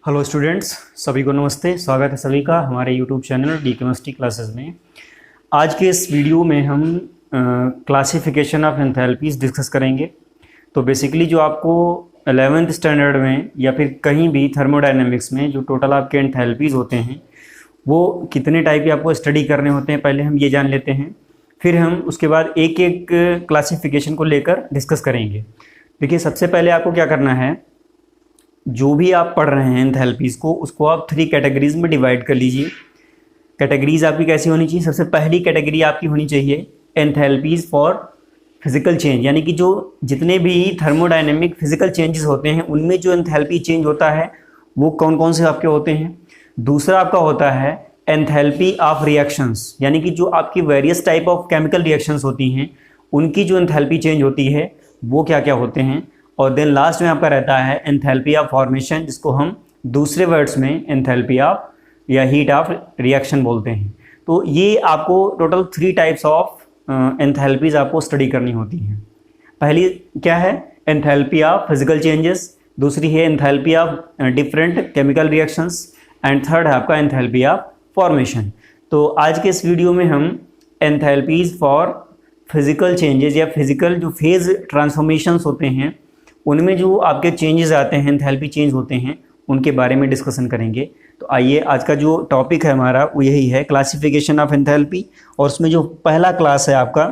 Hello students, सभी को नमस्ते। स्वागत है सभी का हमारे YouTube channel D chemistry classes में। आज के इस वीडियो में हम क्लासिफिकेशन ऑफ एंथैल्पीज डिस्कस करेंगे। तो बेसिकली जो आपको 11th स्टैंडर्ड में या फिर कहीं भी थर्मोडायनेमिक्स में जो टोटल आपके एंथैल्पीज होते हैं वो कितने टाइप के आपको स्टडी करने होते हैं, पहले हम ये जान लेते हैं। फिर हम उसके बाद एक एक क्लासिफिकेशन को लेकर डिस्कस करेंगे। देखिए, सबसे पहले आपको क्या करना है, जो भी आप पढ़ रहे हैं एंथैल्पीज़ को, उसको आप 3 कैटेगरीज में डिवाइड कर लीजिए। कैटेगरीज आपकी कैसी होनी चाहिए? सबसे पहली कैटेगरी आपकी होनी चाहिए एंथैल्पीज़ फॉर फिजिकल चेंज, यानी कि जो जितने भी थर्मोडायनेमिक फिजिकल चेंजेस होते हैं उनमें जो एंथैल्पी चेंज होता है वो कौन कौन से आपके होते हैं। दूसरा आपका होता है एंथैल्पी ऑफ रिएक्शंस, यानी कि जो आपकी various type of chemical reactions होती हैं उनकी जो एंथैल्पी चेंज होती है वो क्या क्या होते हैं। और देन लास्ट में आपका रहता है एंथैल्पी ऑफ फॉर्मेशन, जिसको हम दूसरे वर्ड्स में एंथैल्पी ऑफ या हीट ऑफ रिएक्शन बोलते हैं। तो ये आपको टोटल 3 टाइप्स ऑफ एंथैल्पीज आपको स्टडी करनी होती हैं। पहली क्या है? Enthalpy of physical changes. दूसरी है enthalpy of different chemical reactions. And third है आपका एंथैल्पी ऑफ फॉर्मेशन। तो आज के इस वीडियो में हम एंथैल्पीज फॉर फिजिकल चेंजेस या फिजिकल जो फेज ट्रांसफॉर्मेशंस होते हैं उनमें जो आपके चेंजेस आते हैं, एंथैल्पी चेंज होते हैं, उनके बारे में डिस्कशन करेंगे। तो आइए, आज का जो टॉपिक है हमारा वो यही है, क्लासिफिकेशन ऑफ एंथैल्पी। और उसमें जो पहला क्लास है आपका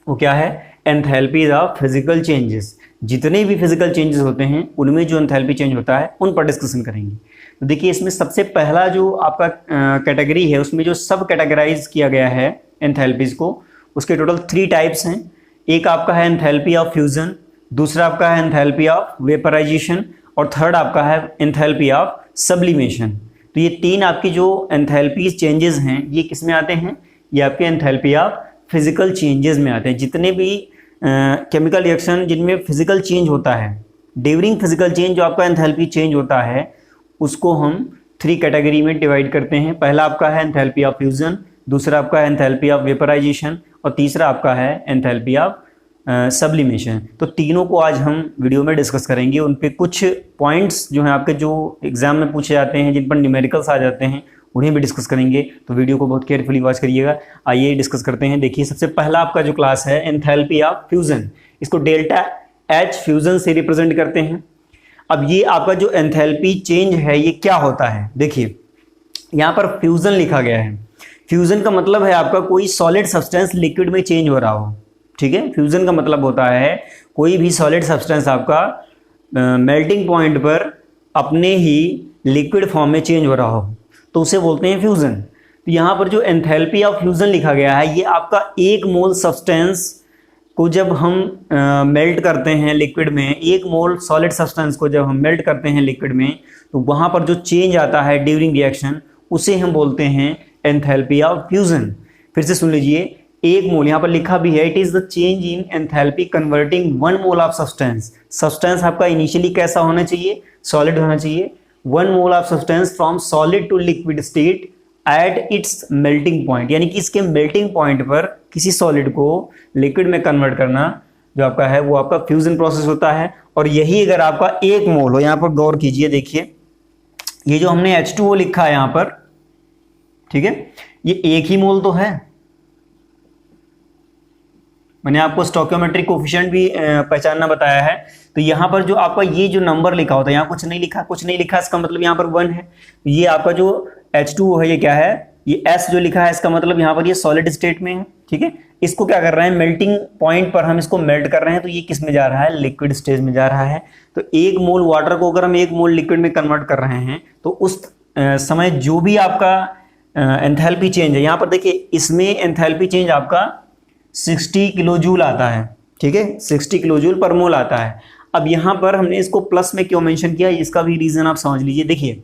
वो क्या है? Enthalpies of physical changes. जितने भी फिजिकल चेंजेस होते हैं उनमें जो एंथैल्पी चेंज होता है उन पर डिस्कशन करेंगे। तो देखिए, इसमें सबसे पहला जो आपका कैटेगरी है उसमें जो सब कैटेगराइज किया गया है एंथैल्पीज को, उसके टोटल 3 टाइप्स हैं। एक आपका है एंथैल्पी ऑफ फ्यूजन, दूसरा आपका है एंथैल्पी ऑफ वेपराइजेशन, और थर्ड आपका है एंथैल्पी ऑफ सब्लिमेशन। तो ये 3 आपकी जो एंथैल्पीज चेंजेस हैं ये किस में आते हैं? ये आपके एंथैल्पी ऑफ फिजिकल चेंजेस में आते हैं। जितने भी केमिकल रिएक्शन जिनमें फिजिकल चेंज होता है, ड्यूरिंग फिजिकल चेंज जो आपका एंथैल्पी चेंज होता है उसको हम 3 कैटेगरी में डिवाइड करते हैं। पहला आपका है एंथैल्पी ऑफ फ्यूजन, दूसरा आपका है एंथैल्पी ऑफ वेपराइजेशन, और तीसरा आपका है एंथैल्पी ऑफ सब्लिमेशन। तो तीनों को आज हम वीडियो में डिस्कस करेंगे। उन पे कुछ पॉइंट्स जो हैं आपके जो एग्जाम में पूछे जाते हैं, जिन पर न्यूमेरिकल्स आ जाते हैं, उन्हें भी डिस्कस करेंगे। तो वीडियो को बहुत केयरफुली वॉच करिएगा। आइए डिस्कस करते हैं। देखिए, सबसे पहला आपका जो क्लास है एंथैल्पी ऑफ फ्यूजन, इसको डेल्टा एच फ्यूजन से रिप्रेजेंट करते हैं। अब ये आपका जो एंथैल्पी चेंज है ये क्या होता है? देखिए, यहाँ पर फ्यूजन लिखा गया है। फ्यूजन का मतलब है आपका कोई सॉलिड सब्सटेंस लिक्विड में चेंज हो रहा हो। ठीक है, फ्यूजन का मतलब होता है कोई भी सॉलिड सब्सटेंस आपका मेल्टिंग पॉइंट पर अपने ही लिक्विड फॉर्म में चेंज हो रहा हो, तो उसे बोलते हैं फ्यूजन। तो यहाँ पर जो एंथैल्पी ऑफ फ्यूजन लिखा गया है ये आपका 1 मोल सब्सटेंस को जब हम मेल्ट करते हैं लिक्विड में, 1 मोल सॉलिड सब्सटेंस को जब हम मेल्ट करते हैं लिक्विड में, तो वहाँ पर जो चेंज आता है ड्यूरिंग रिएक्शन उसे हम बोलते हैं एंथैल्पी ऑफ फ्यूजन। फिर से सुन लीजिए, 1 मोल यहाँ पर लिखा भी है, it is the change in enthalpy converting 1 mole of substance. Substance आपका इनिशियली कैसा होना चाहिए? सॉलिड होना चाहिए। 1 mole of substance from solid to liquid state at its melting point, यानी कि इसके मेल्टिंग पॉइंट पर किसी सॉलिड को लिक्विड में कन्वर्ट करना जो आपका है वो आपका फ्यूजन प्रोसेस होता है। और यही अगर आपका 1 मोल हो, यहाँ पर गौर कीजिए, देखिए ये जो हमने H2O लिखा है यहाँ पर, ठीक है, ये 1 ही मोल तो है। मैंने आपको स्टोइकियोमेट्रिक कोफिशिएंट भी पहचानना बताया है। तो यहाँ पर जो आपका ये जो नंबर लिखा होता है, यहाँ कुछ नहीं लिखा, इसका मतलब यहाँ पर 1 है। ये आपका जो H2O है ये क्या है? ये S जो लिखा है इसका मतलब यहाँ पर ये सॉलिड स्टेट में है। ठीक है, इसको क्या कर रहे हैं? मेल्टिंग पॉइंट पर हम इसको मेल्ट कर रहे हैं, तो ये किस में जा रहा है? लिक्विड स्टेज में जा रहा है। तो 1 मोल वाटर को अगर हम 1 मोल लिक्विड में कन्वर्ट कर रहे हैं तो उस समय जो भी आपका एंथैल्पी चेंज है, यहाँ पर देखिए इसमें एंथैल्पी चेंज आपका 60 किलो जूल आता है। ठीक है, 60 किलो जूल पर मोल आता है। अब यहाँ पर हमने इसको प्लस में क्यों मेंशन किया, इसका भी रीजन आप समझ लीजिए। देखिए,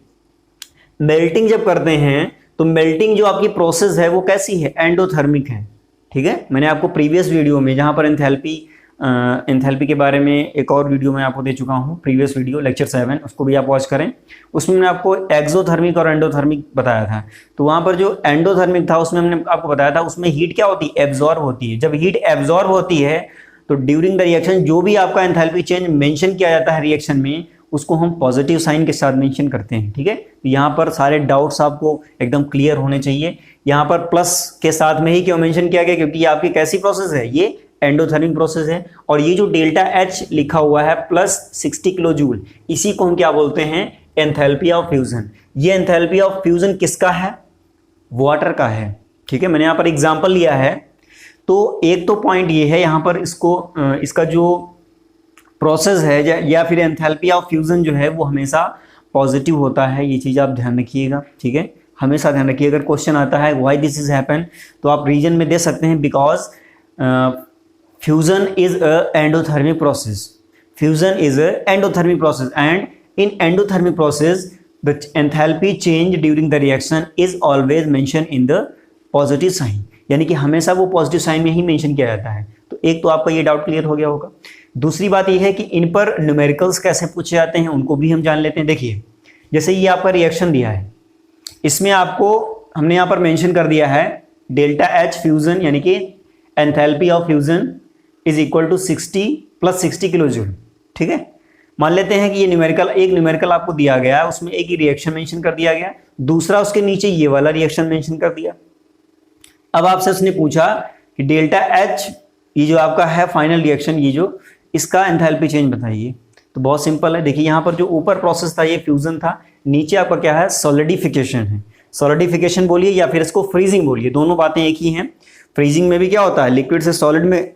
मेल्टिंग जब करते हैं तो मेल्टिंग जो आपकी प्रोसेस है वो कैसी है? एंडोथर्मिक है। ठीक है, मैंने आपको प्रीवियस वीडियो में जहाँ पर एंथैल्पी के बारे में एक और वीडियो मैं आपको दे चुका हूँ, प्रीवियस वीडियो लेक्चर 7, उसको भी आप वॉच करें। उसमें मैंने आपको एक्सोथर्मिक और एंडोथर्मिक बताया था। तो वहाँ पर जो एंडोथर्मिक था उसमें हमने आपको बताया था उसमें हीट क्या होती है? एब्जॉर्ब होती है। जब हीट एब्जॉर्ब होती है तो ड्यूरिंग द रिएक्शन जो भी आपका एंथैल्पी चेंज मेंशन किया जाता है रिएक्शन में, उसको हम पॉजिटिव साइन के साथ मेंशन करते हैं। ठीक है, तो यहाँ पर सारे डाउट्स आपको एकदम क्लियर होने चाहिए। यहाँ पर प्लस के साथ में ही क्यों मेंशन किया गया, क्योंकि ये आपकी कैसी प्रोसेस है, ये एंडोथर्मिक प्रोसेस है। और ये जो डेल्टा एच लिखा हुआ है प्लस 60 किलो जूल, इसी को हम क्या बोलते हैं, एंथैल्पी ऑफ फ्यूजन। ये एंथैल्पी ऑफ फ्यूजन किसका है, वाटर का है। ठीक है, मैंने यहाँ पर एग्जाम्पल लिया है। तो एक तो पॉइंट ये है यहाँ पर, इसका जो प्रोसेस है या फिर एंथैल्पी ऑफ फ्यूजन जो है वो हमेशा पॉजिटिव होता है, ये चीज़ आप ध्यान रखिएगा। ठीक है, हमेशा ध्यान रखिए। अगर क्वेश्चन आता है व्हाई दिस इज हैपन, तो आप रीजन में दे सकते हैं because fusion is a endothermic process. Fusion is a endothermic process and in endothermic process the enthalpy change during the reaction is always mention in the positive sign, यानी कि हमेशा वो पॉजिटिव साइन में ही mention किया जाता है। तो एक तो आपका ये डाउट क्लियर हो गया होगा। दूसरी बात ये है कि इन पर न्यूमेरिकल्स कैसे पूछे जाते हैं उनको भी हम जान लेते हैं। देखिए, जैसे ये आपका रिएक्शन दिया है, इसमें आपको हमने यहाँ पर मेंशन कर दिया है डेल्टा एच फ्यूजन, यानी कि enthalpy of fusion is equal to 60 plus 60 kilo joule. ठीक है, मान लेते हैं कि ये एक न्यूमेरिकल आपको दिया गया है, उसमें एक ही रिएक्शन मेंशन कर दिया गया, दूसरा उसके नीचे ये वाला रिएक्शन मेंशन कर दिया। अब आपसे उसने पूछा कि डेल्टा एच, ये जो आपका है फाइनल रिएक्शन, ये जो इसका एंथैल्पी चेंज बताइए। तो बहुत सिंपल है। देखिए, यहाँ पर जो ऊपर प्रोसेस था ये फ्यूजन था, नीचे आपका क्या है, सॉलिडिफिकेशन है। सॉलिडिफिकेशन बोलिए या फिर इसको फ्रीजिंग बोलिए, दोनों बातें एक ही हैं। फ्रीजिंग में भी क्या होता है, लिक्विड से सॉलिड में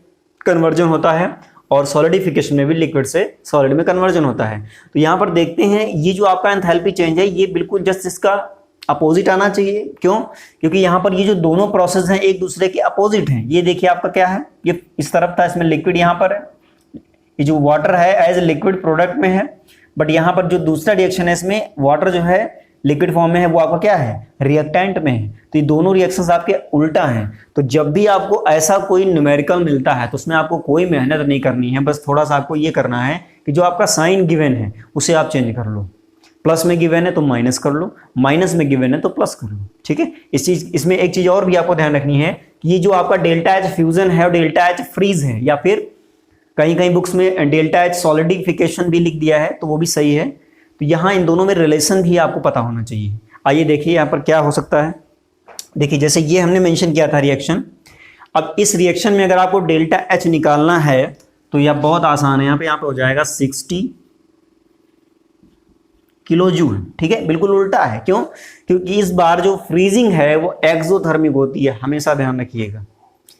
कन्वर्जन होता है, और सॉलिडिफिकेशन में भी लिक्विड से सॉलिड में कन्वर्जन होता है। तो यहाँ पर देखते हैं, ये जो आपका एंथैल्पी चेंज है ये बिल्कुल जस्ट इसका अपोजिट आना चाहिए। क्यों, क्योंकि यहाँ पर ये जो दोनों प्रोसेस हैं एक दूसरे के अपोजिट हैं। ये देखिए आपका क्या है, ये इस तरफ था, इसमें लिक्विड यहाँ पर है, ये जो वाटर है एज ए लिक्विड प्रोडक्ट में है, बट यहाँ पर जो दूसरा रिएक्शन है इसमें वाटर जो है लिक्विड फॉर्म में है, वो आपका क्या है, रिएक्टेंट में है। तो ये दोनों रिएक्शंस आपके उल्टा हैं। तो जब भी आपको ऐसा कोई न्यूमेरिकल मिलता है तो उसमें आपको कोई मेहनत नहीं करनी है, बस थोड़ा सा आपको ये करना है कि जो आपका साइन गिवन है उसे आप चेंज कर लो। प्लस में गिवन है तो माइनस कर लो, माइनस में गिवन है तो प्लस कर लो। ठीक है, इसमें एक चीज और भी आपको ध्यान रखनी है कि ये जो आपका डेल्टा एच फ्यूजन है और डेल्टा एच फ्रीज है, या फिर कहीं कहीं बुक्स में डेल्टा एच सॉलिडिफिकेशन भी लिख दिया है, तो वो भी सही है। तो यहाँ इन दोनों में रिलेशन भी आपको पता होना चाहिए। आइए देखिए यहाँ पर क्या हो सकता है। देखिए, जैसे ये हमने मेंशन किया था रिएक्शन, अब इस रिएक्शन में अगर आपको डेल्टा एच निकालना है तो यह बहुत आसान है। यहाँ पे हो जाएगा 60 किलो जूल। ठीक है, बिल्कुल उल्टा है। क्यों, क्योंकि इस बार जो फ्रीजिंग है वो एक्सोथर्मिक होती है, हमेशा ध्यान रखिएगा।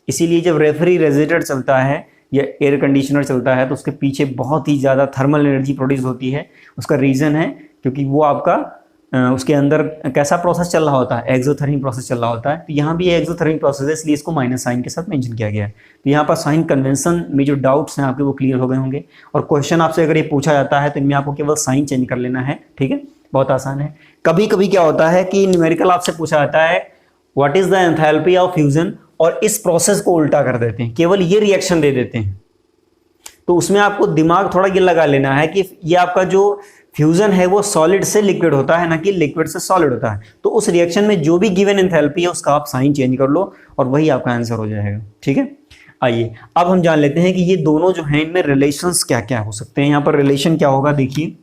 इसीलिए जब रेफ्रिजरेटर चलता है या एयर कंडीशनर चलता है तो उसके पीछे बहुत ही ज़्यादा थर्मल एनर्जी प्रोड्यूस होती है। उसका रीज़न है क्योंकि वो आपका उसके अंदर कैसा प्रोसेस चल रहा होता है, एक्सोथर्मिक प्रोसेस चल रहा होता है। तो यहाँ भी एक्सोथर्मिक प्रोसेस है, इसलिए इसको माइनस साइन के साथ मेंशन किया गया है। तो यहाँ पर साइन कन्वेंशन में जो डाउट्स हैं आपके वो क्लियर हो गए होंगे। और क्वेश्चन आपसे अगर ये पूछा जाता है तो इनमें आपको केवल साइन चेंज कर लेना है। ठीक है, बहुत आसान है। कभी कभी क्या होता है कि न्यूमेरिकल आपसे पूछा जाता है what is the enthalpy of fusion, और इस प्रोसेस को उल्टा कर देते हैं, केवल ये रिएक्शन दे देते हैं। तो उसमें आपको दिमाग थोड़ा ये लगा लेना है कि ये आपका जो फ्यूजन है वो सॉलिड से लिक्विड होता है, ना कि लिक्विड से सॉलिड होता है। तो उस रिएक्शन में जो भी गिवन एंथैल्पी है उसका आप साइन चेंज कर लो और वही आपका आंसर हो जाएगा। ठीक है, आइए अब हम जान लेते हैं कि ये दोनों जो हैं इनमें रिलेशंस क्या क्या हो सकते हैं। यहाँ पर रिलेशन क्या होगा, देखिए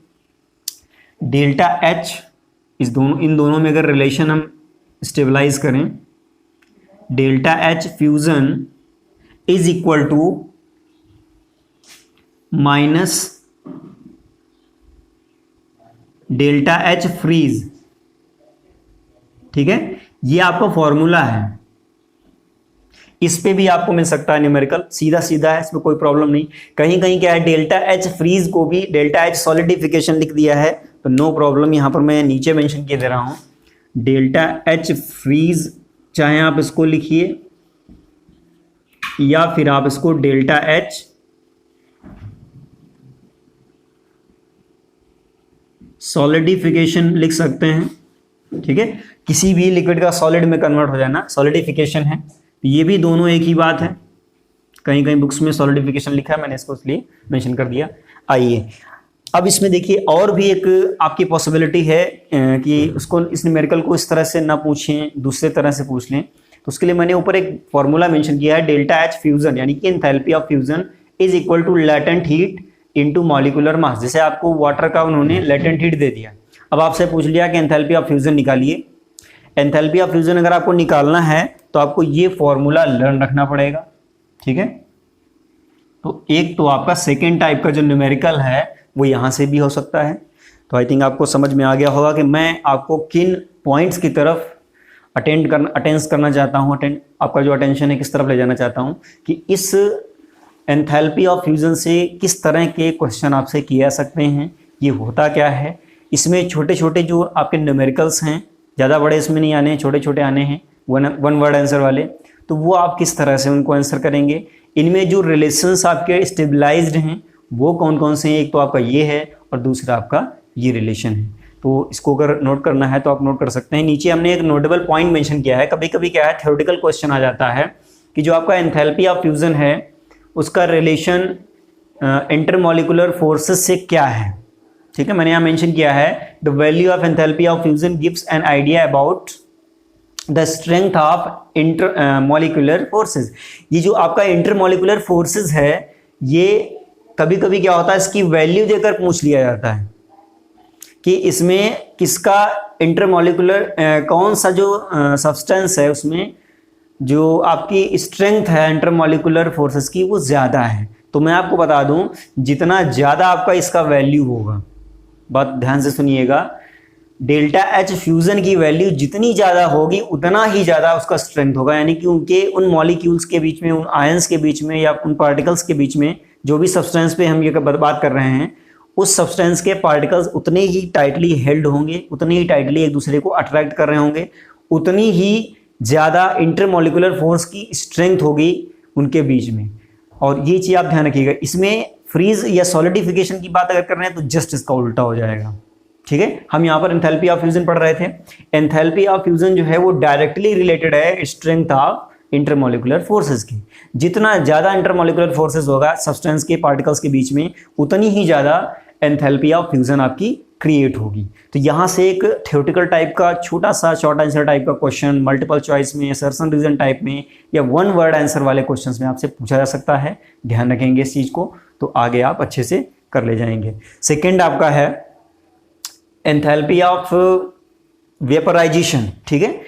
डेल्टा एच, इन दोनों में अगर रिलेशन हम स्टेबलाइज करें, delta H fusion is equal to minus delta H freeze. ठीक है, ये आपका फॉर्मूला है। इस पे भी आपको मिल सकता है न्यूमेरिकल, सीधा सीधा है, इसमें कोई प्रॉब्लम नहीं। कहीं कहीं क्या है, डेल्टा एच फ्रीज को भी डेल्टा एच सॉलिडिफिकेशन लिख दिया है, तो नो प्रॉब्लम। यहां पर मैं नीचे मेंशन किए दे रहा हूं डेल्टा एच फ्रीज, चाहे आप इसको लिखिए या फिर आप इसको डेल्टा एच सॉलिडिफिकेशन लिख सकते हैं। ठीक है, किसी भी लिक्विड का सॉलिड में कन्वर्ट हो जाना सॉलिडिफिकेशन है। ये भी दोनों एक ही बात है। कहीं कहीं बुक्स में सॉलिडिफिकेशन लिखा है, मैंने इसको इसलिए मेंशन कर दिया। आइए अब इसमें देखिए और भी एक आपकी पॉसिबिलिटी है कि उसको, इस न्यूमेरिकल को इस तरह से ना पूछें, दूसरे तरह से पूछ लें। तो उसके लिए मैंने ऊपर एक फॉर्मूला मेंशन किया है, डेल्टा एच फ्यूजन यानी कि enthalpy of fusion is equal to latent heat into molecular mass. जैसे आपको वाटर का उन्होंने लेटेंट हीट दे दिया, अब आपसे पूछ लिया कि एंथैल्पी ऑफ फ्यूजन निकालिए। एंथैल्पी ऑफ फ्यूजन अगर आपको निकालना है तो आपको ये फॉर्मूला लर्न रखना पड़ेगा, ठीक है। तो एक तो आपका सेकेंड टाइप का जो न्यूमेरिकल है वो यहाँ से भी हो सकता है। तो आई थिंक आपको समझ में आ गया होगा कि मैं आपको किन पॉइंट्स की तरफ अटेंस करना चाहता हूँ, आपका जो अटेंशन है किस तरफ ले जाना चाहता हूँ, कि इस एंथैल्पी ऑफ फ्यूजन से किस तरह के क्वेश्चन आपसे किए जा सकते हैं, ये होता क्या है। इसमें छोटे छोटे जो आपके न्यूमेरिकल्स हैं, ज़्यादा बड़े इसमें नहीं आने हैं, छोटे छोटे आने हैं वन वर्ड आंसर वाले, तो वो आप किस तरह से उनको आंसर करेंगे। इनमें जो रिलेशंस आपके स्टेबलाइज्ड हैं वो कौन कौन से हैं, एक तो आपका ये है और दूसरा आपका ये रिलेशन है। तो इसको अगर नोट करना है तो आप नोट कर सकते हैं। नीचे हमने एक नोटेबल पॉइंट मेंशन किया है। कभी कभी क्या है, थ्योरेटिकल क्वेश्चन आ जाता है कि जो आपका एंथैल्पी ऑफ फ्यूजन है उसका रिलेशन इंटरमॉलिक्यूलर फोर्सेस से क्या है, ठीक है। मैंने यहाँ मेंशन किया है the value of enthalpy of fusion gives an idea about the strength of intermolecular forces. ये जो आपका इंटरमॉलिक्यूलर फोर्सेस है, ये कभी कभी क्या होता है, इसकी वैल्यू देकर पूछ लिया जाता है कि इसमें किसका इंटरमॉलिक्यूलर कौन सा जो सब्सटेंस है उसमें जो आपकी स्ट्रेंथ है इंटरमॉलिक्यूलर फोर्सेस की वो ज़्यादा है। तो मैं आपको बता दूं, जितना ज़्यादा आपका इसका वैल्यू होगा, बात ध्यान से सुनिएगा, डेल्टा एच फ्यूज़न की वैल्यू जितनी ज़्यादा होगी उतना ही ज़्यादा उसका स्ट्रेंथ होगा। यानी कि उनके उन मॉलिक्यूल्स के बीच में, उन आयंस के बीच में या उन पार्टिकल्स के बीच में, जो भी सब्सटेंस पे हम ये बात कर रहे हैं, उस सब्सटेंस के पार्टिकल्स उतने ही टाइटली हेल्ड होंगे, उतने ही टाइटली एक दूसरे को अट्रैक्ट कर रहे होंगे, उतनी ही ज़्यादा इंटरमॉलिक्यूलर फोर्स की स्ट्रेंथ होगी उनके बीच में। और ये चीज़ आप ध्यान रखिएगा। इसमें फ्रीज या सॉलिडिफिकेशन की बात अगर कर रहे हैं तो जस्ट इसका उल्टा हो जाएगा, ठीक है। हम यहाँ पर एंथैल्पी ऑफ फ्यूजन पढ़ रहे थे। एंथैल्पी ऑफ फ्यूजन जो है वो डायरेक्टली रिलेटेड है स्ट्रेंथ ऑफ इंटरमॉलिक्यूलर फोर्सेस की। जितना ज़्यादा इंटरमॉलिक्यूलर फोर्सेस होगा सब्सटेंस के पार्टिकल्स के बीच में, उतनी ही ज़्यादा एंथैल्पी ऑफ फ्यूजन आपकी क्रिएट होगी। तो यहाँ से एक थ्योरेटिकल टाइप का छोटा सा शॉर्ट आंसर टाइप का क्वेश्चन मल्टीपल चॉइस में, असर्शन रीजन टाइप में या वन वर्ड आंसर वाले क्वेश्चंस में आपसे पूछा जा सकता है। ध्यान रखेंगे इस चीज़ को, तो आगे आप अच्छे से कर ले जाएंगे। सेकेंड आपका है एंथैल्पी ऑफ वेपराइजेशन, ठीक है।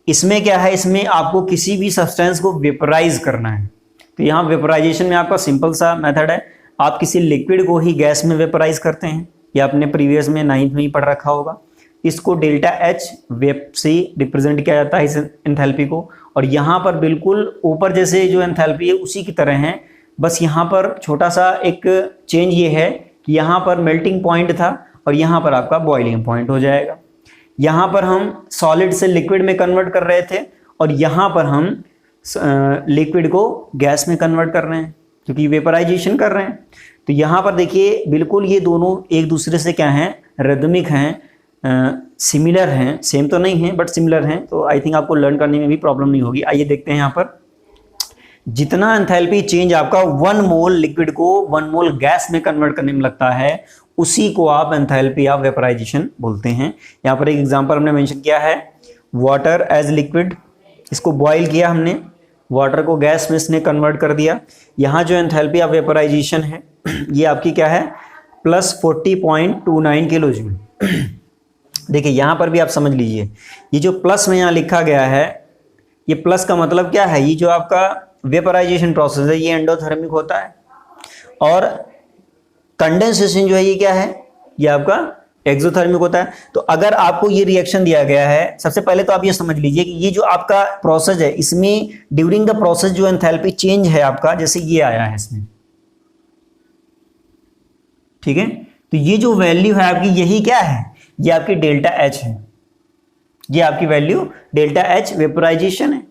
इसमें क्या है, इसमें आपको किसी भी सब्सटेंस को वेपराइज करना है। तो यहाँ वेपराइजेशन में आपका सिंपल सा मेथड है, आप किसी लिक्विड को ही गैस में वेपराइज करते हैं। ये आपने प्रीवियस में 9th में ही पढ़ रखा होगा। इसको डेल्टा एच वेप से रिप्रेजेंट किया जाता है इस एंथैल्पी को। और यहाँ पर बिल्कुल ऊपर जैसे जो एंथैल्पी है उसी की तरह है, बस यहाँ पर छोटा सा एक चेंज ये है कि यहाँ पर मेल्टिंग पॉइंट था और यहाँ पर आपका बॉइलिंग पॉइंट हो जाएगा। यहाँ पर हम सॉलिड से लिक्विड में कन्वर्ट कर रहे थे और यहाँ पर हम लिक्विड को गैस में कन्वर्ट कर रहे हैं क्योंकि वेपराइजेशन कर रहे हैं। तो यहाँ पर देखिए बिल्कुल ये दोनों एक दूसरे से क्या हैं, रिदमिक हैं, सिमिलर हैं, सेम तो नहीं है बट सिमिलर हैं। तो आई थिंक आपको लर्न करने में भी प्रॉब्लम नहीं होगी। आइए देखते हैं यहाँ पर जितना एंथैल्पी चेंज आपका 1 मोल लिक्विड को 1 मोल गैस में कन्वर्ट करने में लगता है, उसी को आप एंथैल्पी ऑफ वेपराइजेशन बोलते हैं। यहाँ पर एक एग्जांपल हमने मेंशन किया है, वाटर एज लिक्विड, इसको बॉईल किया हमने, वाटर को गैस में इसने कन्वर्ट कर दिया। यहाँ जो एंथैल्पी ऑफ वेपराइजेशन है ये आपकी क्या है, प्लस 40.29 किलो जूल। देखिए यहाँ पर भी आप समझ लीजिए, ये जो प्लस में यहाँ लिखा गया है, ये प्लस का मतलब क्या है, ये जो आपका वेपराइजेशन प्रोसेस है ये एंडोथर्मिक होता है और कंडेंसेशन जो है ये क्या है, ये आपका एक्सोथर्मिक होता है। तो अगर आपको ये रिएक्शन दिया गया है, सबसे पहले तो आप ये समझ लीजिए कि ये जो आपका प्रोसेस है इसमें ड्यूरिंग द प्रोसेस जो एंथैल्पी चेंज है आपका, जैसे ये आया है इसमें, ठीक है। तो ये जो वैल्यू है आपकी यही क्या है, ये आपकी डेल्टा एच है, ये आपकी वैल्यू डेल्टा एच वेपराइजेशन है।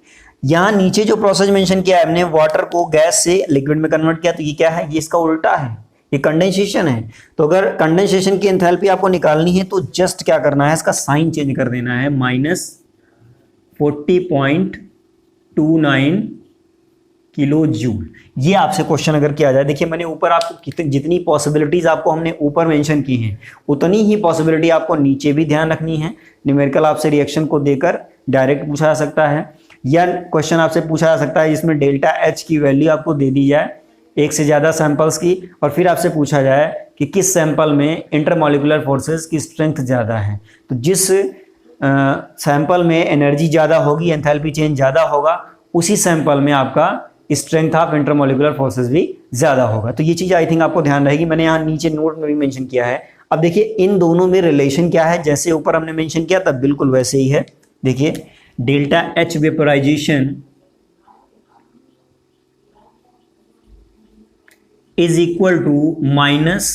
यहाँ नीचे जो प्रोसेस मेंशन किया है हमने, वाटर को गैस से लिक्विड में कन्वर्ट किया, तो ये क्या है, ये इसका उल्टा है, ये कंडेंसेशन है। तो अगर कंडेंसेशन की एंथैल्पी आपको निकालनी है तो जस्ट क्या करना है, इसका साइन चेंज कर देना है, माइनस 40.29 किलो जूल। ये आपसे क्वेश्चन अगर किया जाए, देखिए मैंने ऊपर आपको जितनी पॉसिबिलिटीज आपको हमने ऊपर मेंशन की हैं उतनी ही पॉसिबिलिटी आपको नीचे भी ध्यान रखनी है। न्यूमेरिकल आपसे रिएक्शन को देकर डायरेक्ट पूछा जा सकता है या क्वेश्चन आपसे पूछा जा सकता है जिसमें डेल्टा एच की वैल्यू आपको दे दी जाए एक से ज़्यादा सैंपल्स की, और फिर आपसे पूछा जाए कि किस सैंपल में इंटरमॉलिक्यूलर फोर्सेस की स्ट्रेंथ ज़्यादा है, तो जिस सैंपल में एनर्जी ज़्यादा होगी, एंथैल्पी चेंज ज़्यादा होगा, उसी सैंपल में आपका स्ट्रेंथ ऑफ इंटरमॉलिक्यूलर फोर्सेस भी ज़्यादा होगा। तो ये चीज़ आई थिंक आपको ध्यान रहेगी, मैंने यहाँ नीचे नोट में भी मेंशन किया है। अब देखिए इन दोनों में रिलेशन क्या है, जैसे ऊपर हमने मेंशन किया था बिल्कुल वैसे ही है। देखिए delta H vaporisation is equal to minus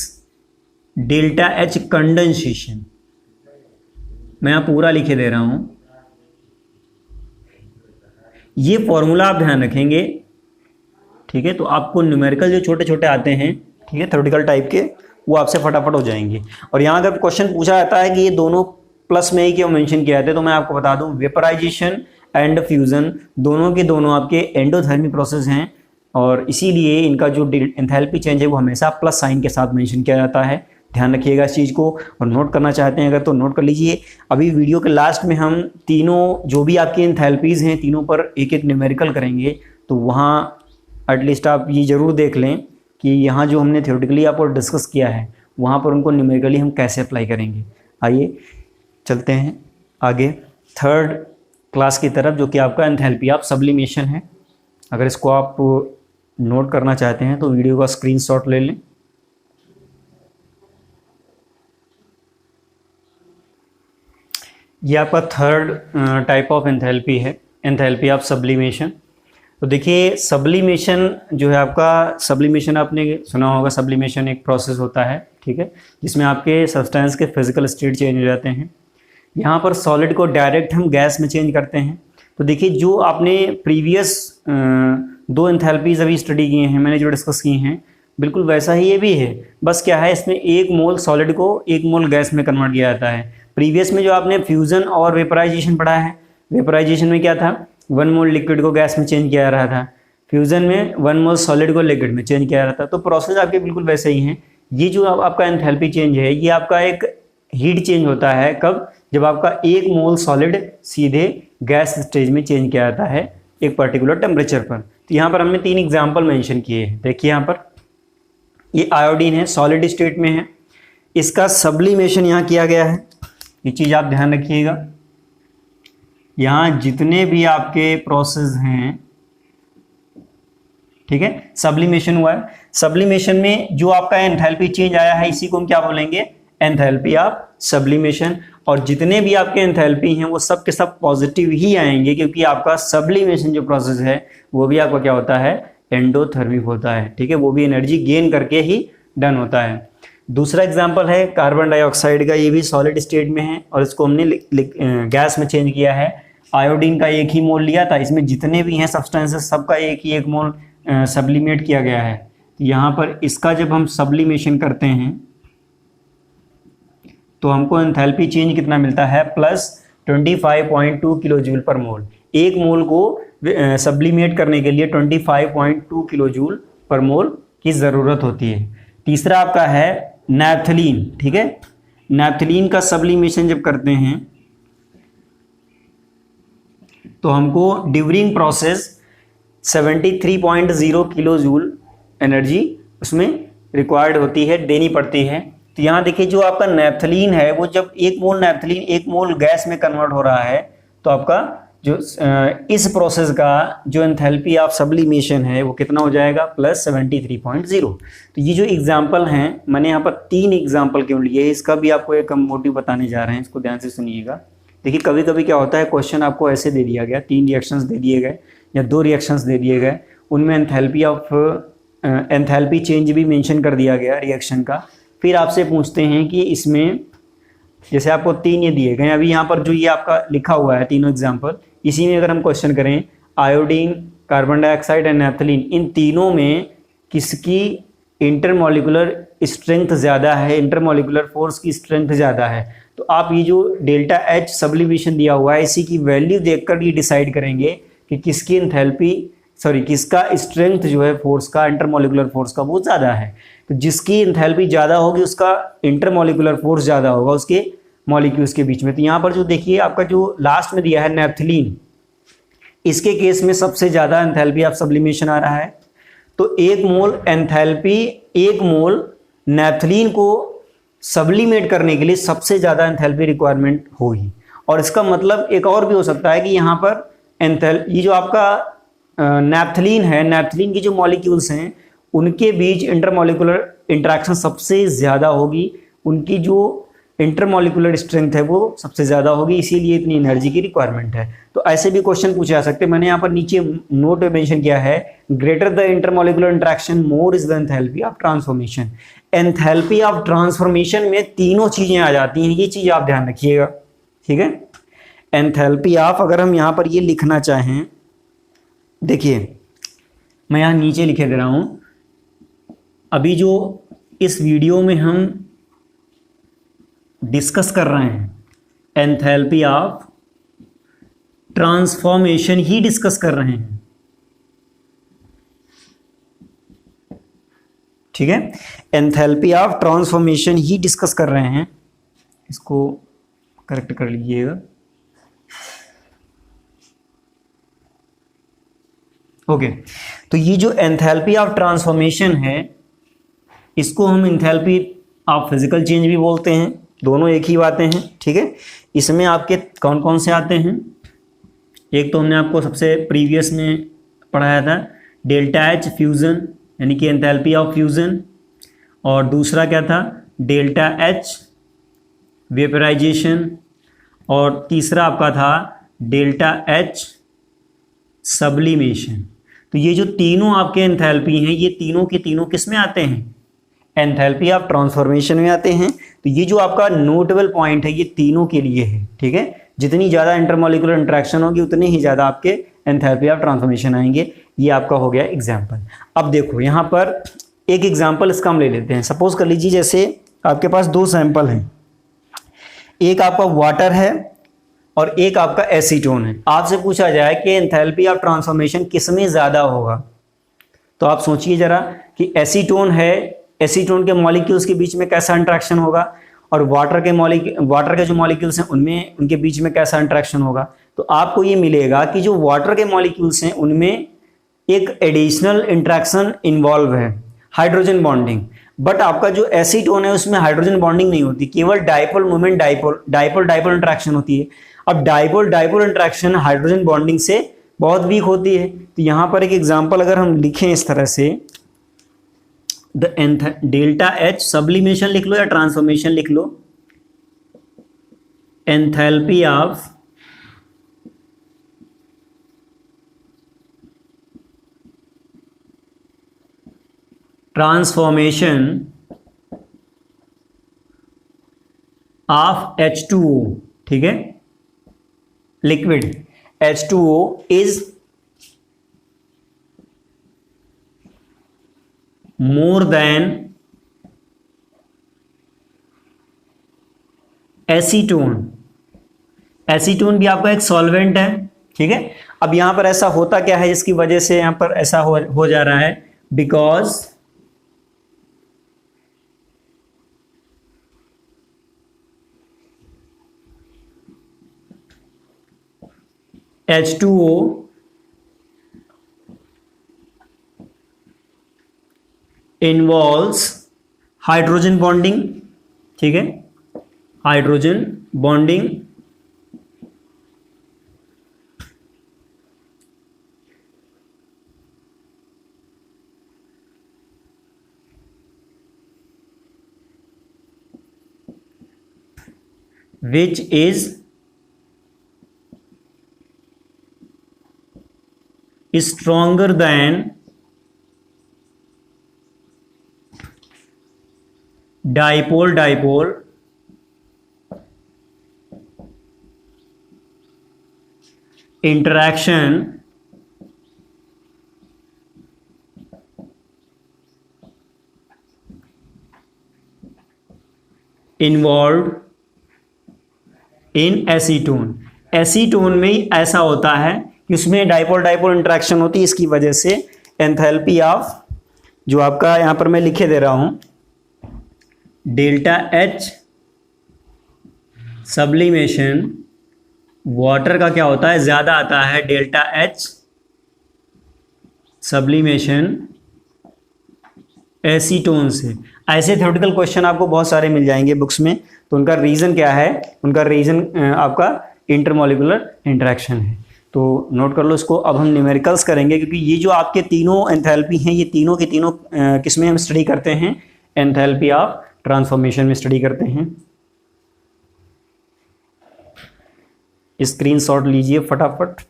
delta H condensation. मैं यहाँ पूरा लिखे दे रहा हूं, ये फॉर्मूला आप ध्यान रखेंगे, ठीक है। तो आपको न्यूमेरिकल जो छोटे छोटे आते हैं, ठीक है, थ्योरेटिकल टाइप के, वो आपसे फटाफट हो जाएंगे। और यहाँ अगर क्वेश्चन पूछा जाता है कि ये दोनों प्लस में ही क्यों मेंशन किया जाता है, तो मैं आपको बता दूं वेपराइजेशन एंड फ्यूजन दोनों के दोनों आपके एंडोथर्मिक प्रोसेस हैं, और इसीलिए इनका जो एंथैल्पी चेंज है वो हमेशा प्लस साइन के साथ मेंशन किया जाता है। ध्यान रखिएगा इस चीज़ को, और नोट करना चाहते हैं अगर तो नोट कर लीजिए। अभी वीडियो के लास्ट में हम तीनों जो भी आपकी एंथैल्पीज़ हैं तीनों पर एक एक न्यूमेरिकल करेंगे, तो वहाँ एटलीस्ट आप ये ज़रूर देख लें कि यहाँ जो हमने थ्योरेटिकली आपको डिस्कस किया है वहाँ पर उनको न्यूमेरिकली हम कैसे अप्लाई करेंगे। आइए चलते हैं आगे थर्ड क्लास की तरफ, जो कि आपका एंथैल्पी ऑफ सब्लिमेशन है। अगर इसको आप नोट करना चाहते हैं तो वीडियो का स्क्रीनशॉट ले लें। ये आपका थर्ड टाइप ऑफ एंथैल्पी है, एंथैल्पी ऑफ सब्लिमेशन। तो देखिए सब्लिमेशन जो है आपका, सब्लिमेशन आपने सुना होगा, सब्लिमेशन एक प्रोसेस होता है, ठीक है, जिसमें आपके सब्सटेंस के फिजिकल स्टेट चेंज हो जाते हैं। यहाँ पर सॉलिड को डायरेक्ट हम गैस में चेंज करते हैं। तो देखिए जो आपने प्रीवियस दो एंथैल्पीज अभी स्टडी किए हैं, मैंने जो डिस्कस किए हैं, बिल्कुल वैसा ही ये भी है। बस क्या है, इसमें एक मोल सॉलिड को एक मोल गैस में कन्वर्ट किया जाता है। प्रीवियस में जो आपने फ्यूज़न और वेपराइजेशन पढ़ा है, वेपराइजेशन में क्या था, 1 मोल लिक्विड को गैस में चेंज किया जा रहा था, फ्यूज़न में 1 मोल सॉलिड को लिक्विड में चेंज किया जा रहा था। तो प्रोसेस आपके बिल्कुल वैसे ही हैं। ये जो आपका एंथैल्पी चेंज है, ये आपका एक हीट चेंज होता है। कब? जब आपका 1 मोल सॉलिड सीधे गैस स्टेज में चेंज किया जाता है एक पर्टिकुलर टेम्परेचर पर। तो यहाँ पर हमने 3 एग्जाम्पल मेंशन किए हैं। देखिए यहाँ पर ये आयोडीन है, सॉलिड स्टेट में है, इसका सब्लिमेशन यहाँ किया गया है। ये चीज़ आप ध्यान रखिएगा, यहाँ जितने भी आपके प्रोसेस हैं, ठीक है, सब्लिमेशन हुआ है। सब्लिमेशन में जो आपका एंथैल्पी चेंज आया है, इसी को हम क्या बोलेंगे, एंथैल्पी ऑफ सब्लिमेशन। और जितने भी आपके एंथैल्पी हैं वो सब के सब पॉजिटिव ही आएंगे, क्योंकि आपका सब्लिमेशन जो प्रोसेस है वो भी आपका क्या होता है, एंडोथर्मिक होता है, ठीक है, वो भी एनर्जी गेन करके ही डन होता है। दूसरा एग्जांपल है कार्बन डाइऑक्साइड का, ये भी सॉलिड स्टेट में है और इसको हमने गैस में चेंज किया है। आयोडीन का 1 ही मोल लिया था, इसमें जितने भी हैं सब्सटेंसेस सबका 1 मोल सब्लिमेट किया गया है। यहाँ पर इसका जब हम सब्लिमेशन करते हैं तो हमको एंथैल्पी चेंज कितना मिलता है, प्लस 25.2 किलो जूल पर मोल। 1 मोल को सब्लिमेट करने के लिए 25.2 किलो जूल पर मोल की ज़रूरत होती है। तीसरा आपका है नैप्थलीन, ठीक है, नैप्थलीन का सब्लिमेशन जब करते हैं तो हमको during process 73.0 kilo joule energy उसमें रिक्वायर्ड होती है, देनी पड़ती है। तो यहाँ देखिए जो आपका नैप्थलीन है वो जब 1 मोल नैप्थलीन 1 मोल गैस में कन्वर्ट हो रहा है, तो आपका जो इस प्रोसेस का जो एंथैल्पी ऑफ सब्लिमेशन है वो कितना हो जाएगा, प्लस 73.0। तो ये जो एग्जांपल हैं, मैंने यहाँ पर 3 एग्जांपल क्यों लिए, इसका भी आपको एक हम मोटिव बताने जा रहे हैं, इसको ध्यान से सुनिएगा। देखिए कभी कभी क्या होता है, क्वेश्चन आपको ऐसे दे दिया गया, 3 रिएक्शंस दे दिए गए या 2 रिएक्शंस दे दिए गए, उनमें एंथैल्पी चेंज भी मेंशन कर दिया गया रिएक्शन का। फिर आपसे पूछते हैं कि इसमें जैसे आपको 3 ये दिए गए, अभी यहाँ पर जो ये आपका लिखा हुआ है तीनों एग्जाम्पल, इसी में अगर हम क्वेश्चन करें iodine, carbon dioxide and naphthalene, इन तीनों में किसकी इंटरमॉलिक्यूलर स्ट्रेंथ ज़्यादा है, इंटरमॉलिक्यूलर फोर्स की स्ट्रेंथ ज़्यादा है, तो आप ये जो डेल्टा एच सब्लिमेशन दिया हुआ है इसी की वैल्यू देखकर ये डिसाइड करेंगे कि किसकी किसका स्ट्रेंथ जो है फोर्स का, इंटरमॉलिक्यूलर फोर्स का, वो ज़्यादा है। तो जिसकी एंथैल्पी ज़्यादा होगी उसका इंटरमॉलिक्यूलर फोर्स ज़्यादा होगा उसके मॉलिक्यूल्स के बीच में। तो यहाँ पर जो देखिए आपका जो लास्ट में दिया है नैप्थलीन, इसके केस में सबसे ज़्यादा एंथैल्पी ऑफ सब्लिमेशन आ रहा है। तो 1 मोल एंथैल्पी, 1 मोल नैप्थलीन को सब्लिमेट करने के लिए सबसे ज़्यादा एंथैल्पी रिक्वायरमेंट होगी। और इसका मतलब एक और भी हो सकता है कि यहाँ पर ये जो आपका नैप्थलीन है, नैप्थलीन की जो मॉलिक्यूल्स हैं उनके बीच इंटरमॉलिक्यूलर इंटरेक्शन सबसे ज़्यादा होगी, उनकी जो इंटरमॉलिक्यूलर स्ट्रेंथ है वो सबसे ज़्यादा होगी, इसीलिए इतनी एनर्जी की रिक्वायरमेंट है। तो ऐसे भी क्वेश्चन पूछे जा सकते हैं। मैंने यहाँ पर नीचे नोट में मेंशन किया है, greater the intermolecular interaction more is the enthalpy of transformation. Enthalpy of transformation में तीनों चीज़ें आ जाती हैं, ये चीज़ आप ध्यान रखिएगा, ठीक है। एंथैल्पी ऑफ, अगर हम यहाँ पर ये लिखना चाहें, देखिए मैं यहाँ नीचे लिखे दे रहा हूँ, अभी जो इस वीडियो में हम डिस्कस कर रहे हैं enthalpy of transformation he discuss कर रहे हैं, ठीक है। Enthalpy of transformation he discuss कर रहे हैं, इसको करेक्ट कर लीजिएगा। ओके, तो ये जो एंथैल्पी ऑफ ट्रांसफॉर्मेशन है इसको हम एंथैल्पी ऑफ फिजिकल चेंज भी बोलते हैं, दोनों एक ही बातें हैं, ठीक है। इसमें आपके कौन कौन से आते हैं, एक तो हमने आपको सबसे प्रीवियस में पढ़ाया था डेल्टा एच फ्यूज़न, यानी कि एंथैल्पी ऑफ फ्यूज़न, और दूसरा क्या था डेल्टा एच वेपराइजेशन, और तीसरा आपका था डेल्टा एच सब्लिमेशन। तो ये जो तीनों आपके एंथैल्पी हैं ये तीनों के तीनों किस में आते हैं, एंथैल्पी ऑफ ट्रांसफॉर्मेशन में आते हैं। तो ये जो आपका नोटेबल पॉइंट है ये तीनों के लिए है, ठीक है। जितनी ज़्यादा इंटरमॉलिक्यूलर इंटरेक्शन होगी उतने ही ज़्यादा आपके एंथैल्पी ऑफ ट्रांसफॉर्मेशन आएंगे। ये आपका हो गया एग्जाम्पल। अब देखो यहाँ पर एक एग्जाम्पल इसका हम ले लेते हैं। सपोज कर लीजिए जैसे आपके पास 2 सैंपल हैं, एक आपका वाटर है और एक आपका एसीटोन है। आपसे पूछा जाए कि एंथैल्पी ऑफ ट्रांसफॉर्मेशन किस में ज़्यादा होगा, तो आप सोचिए ज़रा कि एसीटोन है, एसीटोन के मॉलिक्यूल्स के बीच में कैसा इंट्रैक्शन होगा, और वाटर के जो मॉलिक्यूल्स हैं उनमें उनके बीच में कैसा इंट्रैक्शन होगा। तो आपको ये मिलेगा कि जो वाटर के मॉलिक्यूल्स हैं उनमें एक एडिशनल इंट्रैक्शन इन्वॉल्व है, हाइड्रोजन बॉन्डिंग। बट आपका जो एसीटोन है उसमें हाइड्रोजन बॉन्डिंग नहीं होती, केवल डाइपोल मोमेंट डाइपोल इंट्रैक्शन होती है। अब डाइपोल इंट्रैक्शन हाइड्रोजन बॉन्डिंग से बहुत वीक होती है। तो यहाँ पर एक एग्जांपल अगर हम लिखें इस तरह से, द डेल्टा एच सब्लिमेशन लिख लो या ट्रांसफॉर्मेशन लिख लो, enthalpy of transformation of H2O, ठीक है, liquid H2O is more than acetone. Acetone भी आपका एक सॉल्वेंट है, ठीक है। अब यहां पर ऐसा होता क्या है जिसकी वजह से यहां पर ऐसा हो जा रहा है, because H2O involves hydrogen bonding, ठीक है, hydrogen bonding which is stronger than dipole interaction involved in acetone. Acetone में ही ऐसा होता है कि उसमें डाइपोल इंटरेक्शन होती है, इसकी वजह से एंथैल्पी ऑफ, जो आपका यहां पर मैं लिखे दे रहा हूं, डेल्टा एच सब्लिमेशन, वाटर का क्या होता है, ज़्यादा आता है डेल्टा एच सब्लिमेशन एसीटोन से। ऐसे थ्योरेटिकल क्वेश्चन आपको बहुत सारे मिल जाएंगे बुक्स में। तो उनका रीज़न क्या है? उनका रीज़न आपका इंटरमॉलिक्यूलर इंटरेक्शन है। तो नोट कर लो इसको। अब हम न्यूमेरिकल्स करेंगे, क्योंकि ये जो आपके तीनों एंथैल्पी हैं, ये तीनों के तीनों किसमें हम स्टडी करते हैं? एंथैल्पी ऑफ ट्रांसफॉर्मेशन में स्टडी करते हैं। स्क्रीनशॉट लीजिए फटाफट।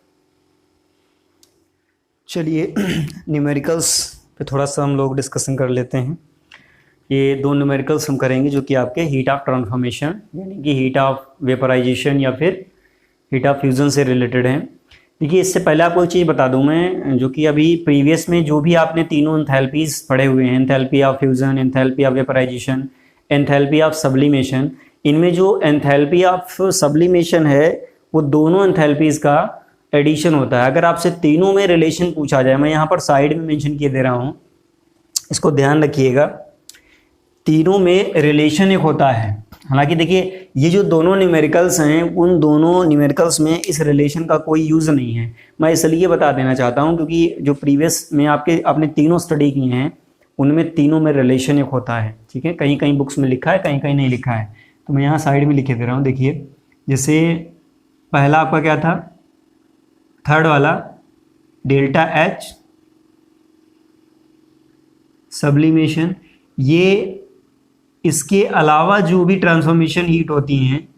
चलिए न्यूमेरिकल्स पे थोड़ा सा हम लोग डिस्कशन कर लेते हैं। ये दो न्यूमेरिकल्स हम करेंगे जो कि आपके हीट ऑफ ट्रांसफॉर्मेशन यानी कि हीट ऑफ वेपराइजेशन या फिर हीट ऑफ फ्यूज़न से रिलेटेड हैं। देखिए, इससे पहले आपको एक चीज़ बता दूं मैं, जो कि अभी प्रीवियस में जो भी आपने तीनों एंथैल्पीज पढ़े हुए हैं, enthalpy of fusion, enthalpy of vaporisation, enthalpy of sublimation, इनमें जो एंथैल्पी ऑफ सब्लिमेशन है वो दोनों एंथैल्पीज का एडिशन होता है। अगर आपसे तीनों में रिलेशन पूछा जाए, मैं यहाँ पर साइड में मेंशन किए दे रहा हूँ, इसको ध्यान रखिएगा। तीनों में रिलेशन एक होता है। हालांकि देखिए, ये जो दोनों न्यूमेरिकल्स हैं, उन दोनों न्यूमेरिकल्स में इस रिलेशन का कोई यूज़ नहीं है। मैं इसलिए बता देना चाहता हूँ क्योंकि जो प्रीवियस में आपने तीनों स्टडी किए हैं, उनमें तीनों में रिलेशन एक होता है। ठीक है, कहीं कहीं बुक्स में लिखा है, कहीं कहीं नहीं लिखा है। तो मैं यहाँ साइड में लिखे दे रहा हूँ। देखिए, जैसे पहला आपका क्या था? थर्ड वाला डेल्टा एच सब्लिमेशन। ये इसके अलावा जो भी ट्रांसफॉर्मेशन हीट होती हैं,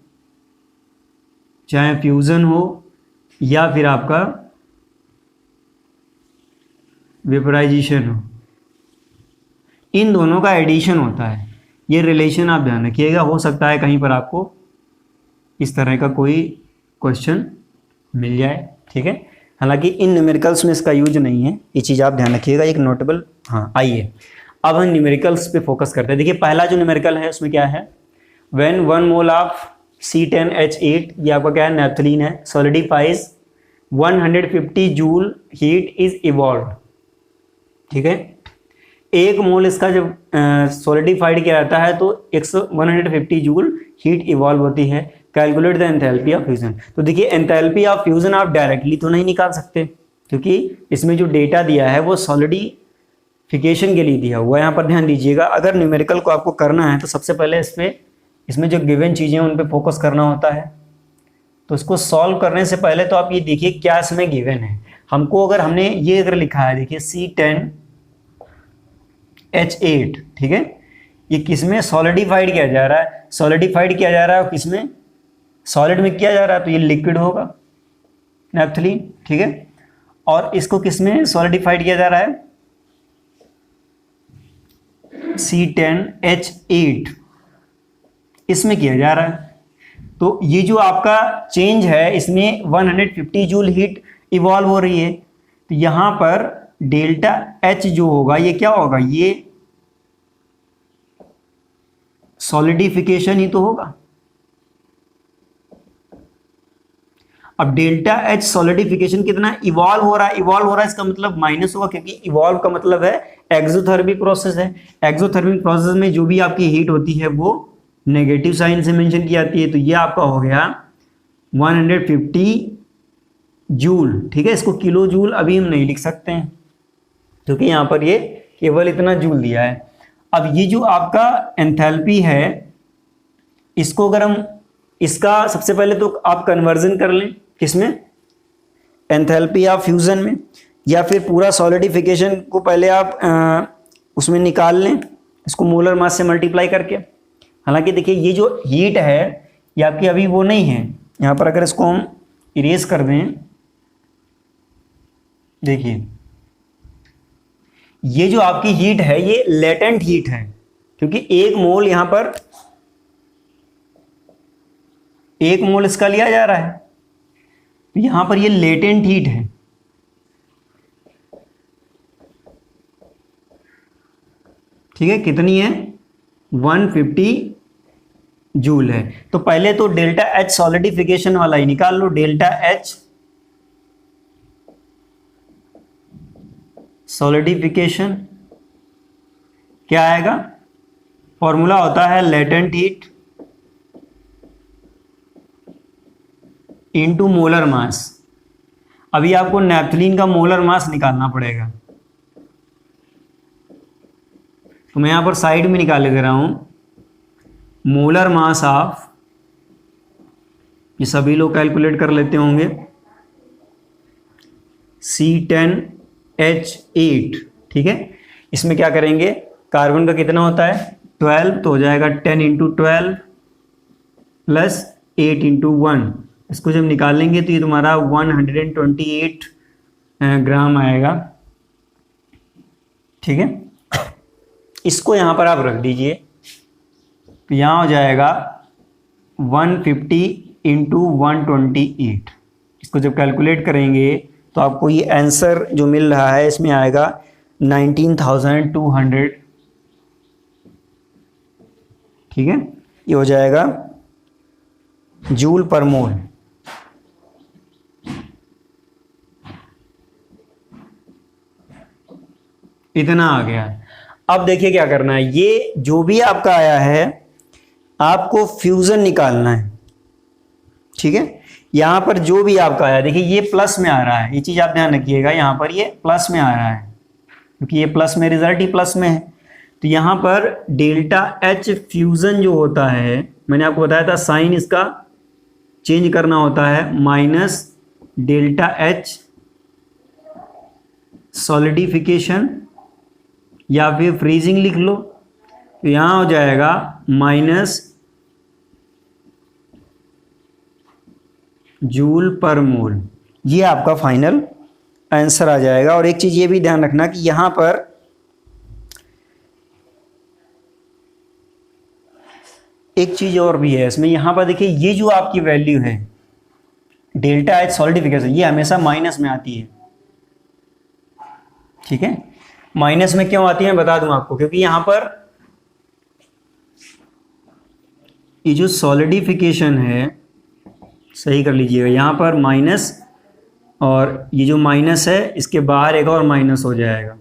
चाहे फ्यूज़न हो या फिर आपका वेपराइजेशन हो, इन दोनों का एडिशन होता है। ये रिलेशन आप ध्यान रखिएगा। हो सकता है कहीं पर आपको इस तरह का कोई क्वेश्चन मिल जाए। ठीक है, हालांकि इन न्यूमेरिकल्स में इसका यूज नहीं है, ये चीज़ आप ध्यान रखिएगा। एक नोटेबल। हाँ, आइए अब हम न्यूमेरिकल्स पे फोकस करते हैं। देखिए, पहला जो न्यूमेरिकल है उसमें क्या है? व्हेन 1 मोल ऑफ C10H8, ये आपका क्या है? नैप्थलीन है, solidifies 150 joule heat is evolve. ठीक है, 1 मोल इसका जब सॉलिडिफाइड किया जाता है तो 150 जूल हीट इवॉल्व होती है। Calculate the enthalpy of fusion. तो देखिए, एंथैल्पी ऑफ फ्यूजन आप डायरेक्टली तो नहीं निकाल सकते, क्योंकि इसमें जो डेटा दिया है वो सॉलिडिफिकेशन के लिए दिया हुआ है। यहाँ पर ध्यान दीजिएगा, अगर न्यूमेरिकल को आपको करना है तो सबसे पहले इसमें जो गिवन चीज़ें हैं उन पे फोकस करना होता है। तो इसको सॉल्व करने से पहले तो आप ये देखिए क्या इसमें गिवन है हमको। अगर हमने ये अगर लिखा है, देखिए C10H8, ठीक है, ये किसमें सॉलिडिफाइड किया जा रहा है? सॉलिडिफाइड किया जा रहा है किसमें? सॉलिड में किया जा रहा है, तो ये लिक्विड होगा, नैप्थलीन। ठीक है, और इसको किसमें सॉलिडिफाइड किया जा रहा है? C10H8, इसमें किया जा रहा है। तो ये जो आपका चेंज है, इसमें 150 जूल हीट इवॉल्व हो रही है। तो यहां पर डेल्टा H जो होगा ये क्या होगा? ये सॉलिडिफिकेशन ही तो होगा। अब डेल्टा H सॉलिडिफिकेशन कितना इवॉल्व हो रहा है? इवॉल्व हो रहा है, इसका मतलब माइनस होगा, क्योंकि इवॉल्व का मतलब है एक्सोथर्मिक प्रोसेस है। एक्सोथर्मिक प्रोसेस में जो भी आपकी हीट होती है वो नेगेटिव साइन से मेंशन की जाती है। तो ये आपका हो गया 150 जूल। ठीक है, इसको किलो जूल अभी हम नहीं लिख सकते हैं, क्योंकि यहाँ पर ये केवल इतना जूल दिया है। अब ये जो आपका एंथैल्पी है, इसको अगर हम इसका सबसे पहले तो आप कन्वर्जन कर लें, किसमें? एंथैल्पी ऑफ फ्यूजन में, या फिर पूरा सॉलिडिफिकेशन को पहले आप उसमें निकाल लें, इसको मोलर मास से मल्टीप्लाई करके। हालांकि देखिए, ये जो हीट है ये आपकी अभी वो नहीं है। यहाँ पर अगर इसको हम इरेज कर दें, देखिए ये जो आपकी हीट है ये लेटेंट हीट है, क्योंकि 1 मोल यहां पर 1 मोल इसका लिया जा रहा है। तो यहां पर ये लेटेंट हीट है। ठीक है, कितनी है? 150 जूल है। तो पहले तो डेल्टा H सॉलिडिफिकेशन वाला ही निकाल लो। डेल्टा H सॉलिडिफिकेशन क्या आएगा? फॉर्मूला होता है latent heat into molar mass. अभी आपको नैप्थलीन का मोलर मास निकालना पड़ेगा। तो मैं यहाँ पर साइड में निकाल दे रहा हूँ मोलर मास ऑफ, ये सभी लोग कैलकुलेट कर लेते होंगे, C10H8, ठीक है। इसमें क्या करेंगे, कार्बन का कितना होता है 12, तो हो जाएगा 10 × 12 प्लस 8 × 1, इसको जब निकालेंगे तो ये तुम्हारा 128 ग्राम आएगा, ठीक है। इसको यहाँ पर आप रख दीजिए, तो यहाँ हो जाएगा 150 × 128। इसको जब कैलकुलेट करेंगे तो आपको ये आंसर जो मिल रहा है इसमें आएगा 19,200, ठीक है। ये हो जाएगा जूल पर मोल। इतना आ गया। अब देखिए क्या करना है, ये जो भी आपका आया है आपको फ्यूजन निकालना है, ठीक है। यहां पर जो भी आपका आया, देखिए ये प्लस में आ रहा है, ये चीज आप ध्यान रखिएगा, यहां पर ये प्लस में आ रहा है क्योंकि ये प्लस में, रिजल्ट ही प्लस में है। तो यहां पर डेल्टा H फ्यूजन जो होता है, मैंने आपको बताया था साइन इसका चेंज करना होता है, माइनस डेल्टा H सॉलिडिफिकेशन या फिर फ्रीजिंग लिख लो। तो यहां हो जाएगा माइनस जूल पर मोल, ये आपका फाइनल आंसर आ जाएगा। और एक चीज ये भी ध्यान रखना कि यहां पर एक चीज और भी है इसमें, यहां पर देखिए ये जो आपकी वैल्यू है डेल्टा H सॉलिडिफिकेशन, ये हमेशा माइनस में आती है, ठीक है। माइनस में क्यों आती है बता दूं आपको, क्योंकि यहां पर ये जो सॉलिडिफिकेशन है, सही कर लीजिएगा, यहां पर माइनस, और ये जो माइनस है इसके बाहर एक और माइनस हो जाएगा,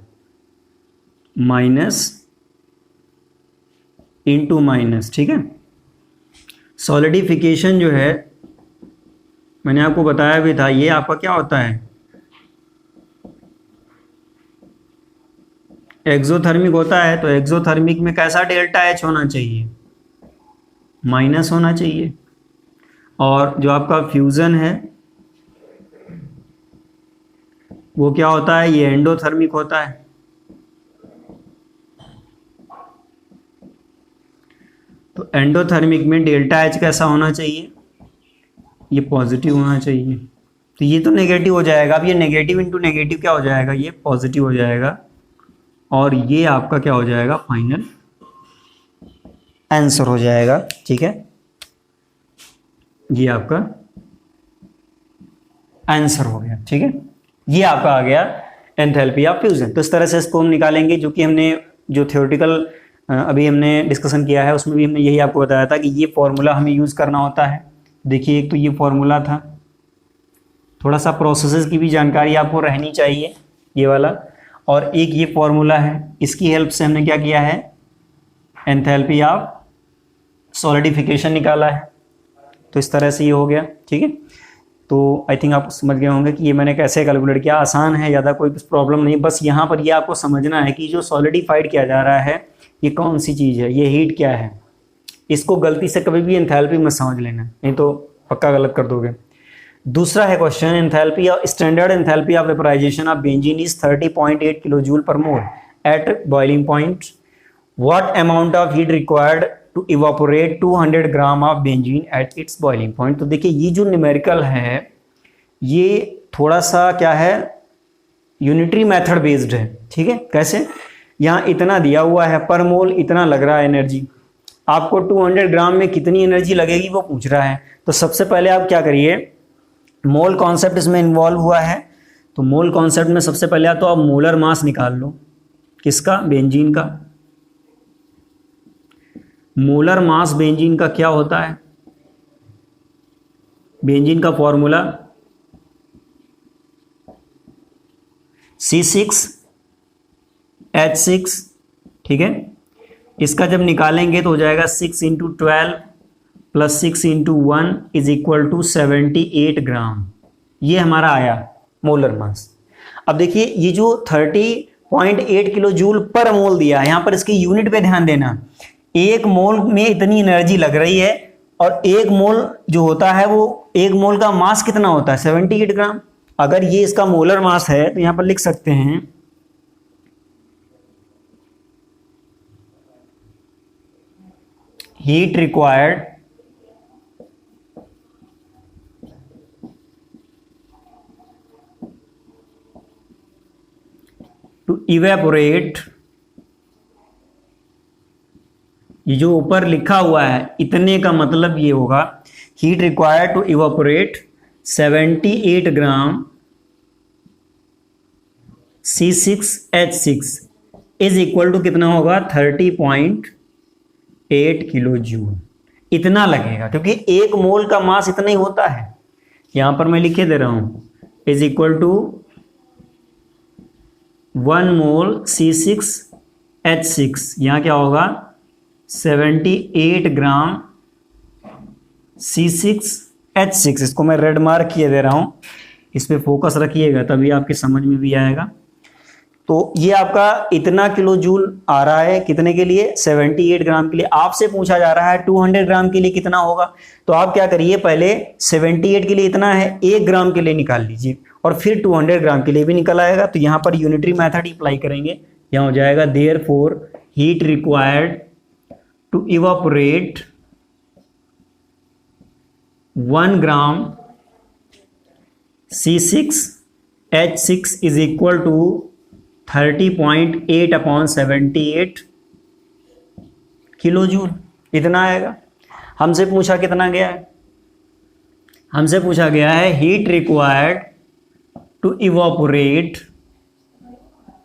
माइनस इंटू माइनस, ठीक है। सॉलिडिफिकेशन जो है मैंने आपको बताया भी था, ये आपका क्या होता है एक्सोथर्मिक होता है। तो एक्सोथर्मिक में कैसा डेल्टा H होना चाहिए, माइनस होना चाहिए। और जो आपका फ्यूजन है वो क्या होता है, ये एंडोथर्मिक होता है। तो एंडोथर्मिक में डेल्टा H कैसा होना चाहिए, ये पॉजिटिव होना चाहिए। तो ये तो नेगेटिव हो जाएगा, अब ये नेगेटिव इंटू नेगेटिव क्या हो जाएगा, ये पॉजिटिव हो जाएगा, और ये आपका क्या हो जाएगा फाइनल आंसर हो जाएगा, ठीक है। ये आपका आंसर हो गया, ठीक है। ये आपका आ गया एंथैल्पी ऑफ फ्यूजन। तो इस तरह से इसको हम निकालेंगे, जो कि हमने जो थ्योरेटिकल अभी हमने डिस्कशन किया है उसमें भी हमने यही आपको बताया था कि ये फॉर्मूला हमें यूज़ करना होता है। देखिए एक तो ये फॉर्मूला था, थोड़ा सा प्रोसेसेस की भी जानकारी आपको रहनी चाहिए ये वाला, और एक ये फॉर्मूला है, इसकी हेल्प से हमने क्या किया है एंथैल्पी ऑफ सॉलिडिफिकेशन निकाला है। तो इस तरह से ये हो गया, ठीक है। तो आई थिंक आप समझ गए होंगे कि ये मैंने कैसे कैलकुलेट किया, आसान है, ज़्यादा कोई प्रॉब्लम नहीं। बस यहाँ पर ये आपको समझना है कि जो सॉलिडिफाइड किया जा रहा है ये कौन सी चीज़ है, ये हीट क्या है। इसको गलती से कभी भी एंथैल्पी मत समझ लेना, नहीं तो पक्का गलत कर दोगे। दूसरा है क्वेश्चन, एंथैल्पी और standard enthalpy of vaporization of benzene is 30.8 kilojoule per mole at boiling point. What amount of heat required to evaporate 200 gram of benzene at its boiling point. तो देखिए ये जो न्यूमेरिकल है ये थोड़ा सा क्या है यूनिटरी मेथड बेस्ड है, ठीक है। कैसे, यहाँ इतना दिया हुआ है पर मोल, इतना लग रहा है एनर्जी, आपको 200 ग्राम में कितनी एनर्जी लगेगी वो पूछ रहा है। तो सबसे पहले आप क्या करिए, मोल कॉन्सेप्ट इसमें इन्वॉल्व हुआ है, तो मोल कॉन्सेप्ट में सबसे पहले तो आप मोलर मास निकाल लो, किसका, बेंजीन का। मोलर मास बेंजीन का क्या होता है, बेंजीन का फॉर्मूला C6H6, ठीक है। इसका जब निकालेंगे तो हो जाएगा 6 × 12 प्लस 6 × 1 इज इक्वल टू 78 ग्राम। ये हमारा आया मोलर मास। अब देखिए ये जो 30 0.8 किलो जूल पर मोल दिया है। यहाँ पर इसकी यूनिट पे ध्यान देना, एक मोल में इतनी एनर्जी लग रही है और एक मोल जो होता है वो एक मोल का मास कितना होता है 78 ग्राम। अगर ये इसका मोलर मास है तो यहाँ पर लिख सकते हैं हीट रिक्वायर्ड टू इवेपोरेट, ये जो ऊपर लिखा हुआ है इतने का मतलब ये होगा heat required to evaporate 78 gram C6H6 is equal to कितना होगा 30.8 किलो जूल। इतना लगेगा क्योंकि एक मोल का मास इतना ही होता है। यहां पर मैं लिखे दे रहा हूं is equal to 1 mole C6H6, यहां क्या होगा 78 ग्राम C6H6। इसको मैं रेड मार्क किए दे रहा हूं, इस पे फोकस रखिएगा तभी आपकी समझ में भी आएगा। तो ये आपका इतना किलो जूल आ रहा है कितने के लिए 78 ग्राम के लिए। आपसे पूछा जा रहा है 200 ग्राम के लिए कितना होगा, तो आप क्या करिए पहले 78 के लिए इतना है 1 ग्राम के लिए निकाल लीजिए और फिर 200 ग्राम के लिए भी निकल आएगा। तो यहाँ पर यूनिटरी मेथड अप्लाई करेंगे, यहाँ हो जाएगा therefore heat required to evaporate 1 gram C6H6 is equal to 30.8 upon 78 kilo joule, इतना आएगा। हमसे पूछा कितना गया है, हमसे पूछा गया है हीट रिक्वायर्ड टू इवेपोरेट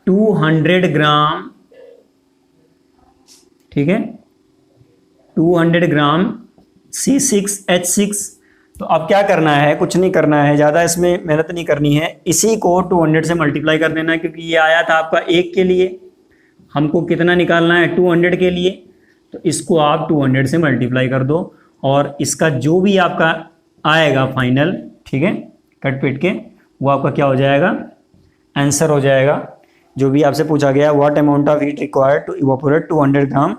200 ग्राम, ठीक है 200 ग्राम C6H6। तो अब क्या करना है, कुछ नहीं करना है, ज़्यादा इसमें मेहनत नहीं करनी है, इसी को 200 से मल्टीप्लाई कर देना है क्योंकि ये आया था आपका 1 के लिए, हमको कितना निकालना है 200 के लिए। तो इसको आप 200 से मल्टीप्लाई कर दो और इसका जो भी आपका आएगा फाइनल, ठीक है कट पिट के, वो आपका क्या हो जाएगा आंसर हो जाएगा। जो भी आपसे पूछा गया what amount of heat required to evaporate 200 gram,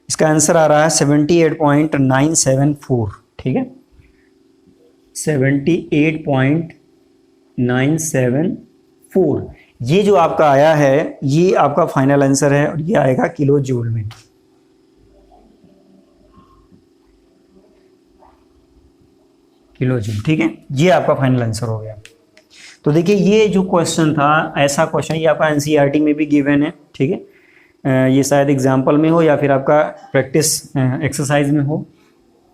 इसका आंसर आ रहा है 78.974, ठीक है 78.974। ये जो आपका आया है ये आपका फाइनल आंसर है और ये आएगा किलो जूल में। किलो जूल, ठीक है ये आपका फाइनल आंसर हो गया। तो देखिए ये जो क्वेश्चन था, ऐसा क्वेश्चन ये आपका एनसीईआरटी में भी गिवन है, ठीक है ये शायद एग्जाम्पल में हो या फिर आपका प्रैक्टिस एक्सरसाइज में हो,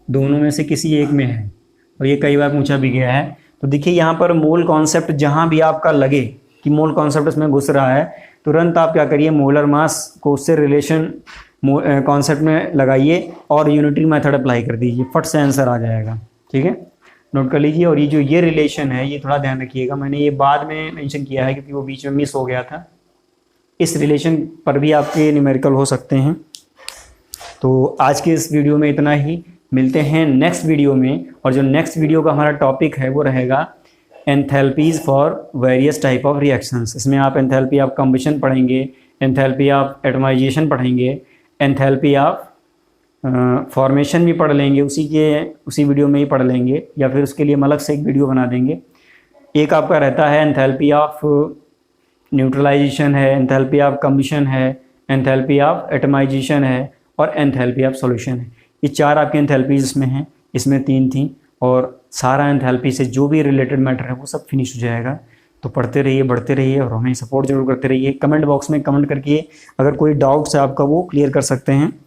दोनों में से किसी एक में है और ये कई बार पूछा भी गया है। तो देखिए यहाँ पर मोल कॉन्सेप्ट जहाँ भी आपका लगे कि मोल कॉन्सेप्ट इसमें घुस रहा है, तुरंत आप क्या करिए मोलर मास को उससे रिलेशन कॉन्सेप्ट में लगाइए और यूनिटरी मेथड अप्लाई कर दीजिए, फट से आंसर आ जाएगा, ठीक है नोट कर लीजिए। और ये जो ये रिलेशन है ये थोड़ा ध्यान रखिएगा, मैंने ये बाद में मेंशन किया है क्योंकि वो बीच में मिस हो गया था। इस रिलेशन पर भी आपके न्यूमेरिकल हो सकते हैं। तो आज के इस वीडियो में इतना ही, मिलते हैं नेक्स्ट वीडियो में। और जो नेक्स्ट वीडियो का हमारा टॉपिक है वो रहेगा enthalpies for various type of reactions. इसमें आप एंथैल्पी ऑफ कंबशन पढ़ेंगे, एंथैल्पी ऑफ एटमाइजेशन पढ़ेंगे, एंथैल्पी ऑफ फॉर्मेशन भी पढ़ लेंगे, उसी वीडियो में ही पढ़ लेंगे या फिर उसके लिए हम अलग से एक वीडियो बना देंगे। एक आपका रहता है एंथैल्पी ऑफ न्यूट्रलाइजेशन है, एंथैल्पी ऑफ कंबशन है, एंथैल्पी ऑफ एटमाइजेशन है और एंथैल्पी ऑफ सॉल्यूशन है। ये 4 आपकी एंथैल्पीज इसमें हैं, इसमें 3 थी और सारा एंथैल्पी से जो भी रिलेटेड मैटर है वो सब फिनिश हो जाएगा। तो पढ़ते रहिए, बढ़ते रहिए और हमें सपोर्ट जरूर करते रहिए। कमेंट बॉक्स में कमेंट करके अगर कोई डाउट्स है आपका वो क्लियर कर सकते हैं।